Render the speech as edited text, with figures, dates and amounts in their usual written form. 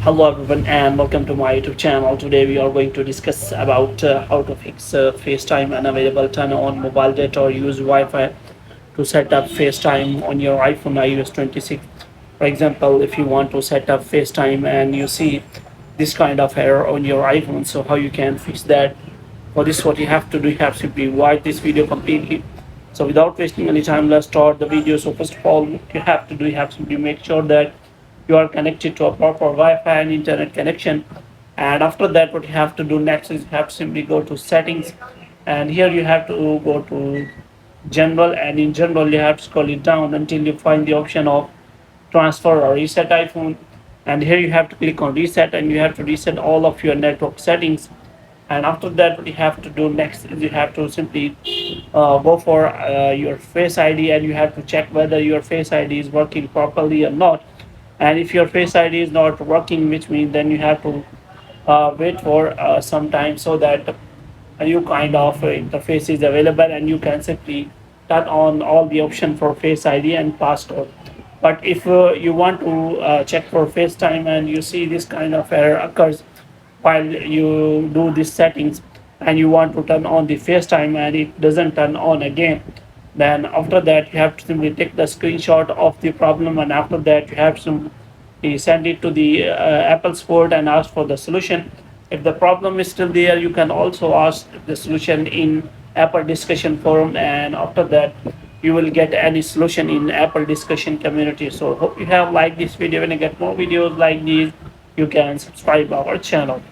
Hello everyone and welcome to my YouTube channel. Today we are going to discuss about how to fix FaceTime unavailable, turn on mobile data or use Wi-Fi to set up FaceTime on your iPhone iOS 26. For example, if you want to set up FaceTime and you see this kind of error on your iPhone, so how you can fix that. For this, what you have to do, you have to simply watch this video completely. So without wasting any time, let's start the video. So first of all, what you have to do, you have to simply make sure that you are connected to a proper Wi-Fi and internet connection. And after that, what you have to do next is you have to simply go to settings, and here you have to go to general, and in general you have to scroll it down until you find the option of transfer or reset iPhone. And here you have to click on reset, and you have to reset all of your network settings. And after that, what you have to do next is you have to simply go for your Face ID, and you have to check whether your Face ID is working properly or not. And if your Face ID is not working, which means then you have to wait for some time, so that a new kind of interface is available, and you can simply turn on all the option for Face ID and passcode. But if you want to check for FaceTime and you see this kind of error occurs while you do these settings, and you want to turn on the FaceTime and it doesn't turn on again, then after that you have to simply take the screenshot of the problem, and after that you have to send it to the Apple support and ask for the solution. If the problem is still there, you can also ask the solution in Apple discussion forum, and after that you will get any solution in Apple discussion community. So hope you have liked this video. When you get more videos like these, you can subscribe our channel.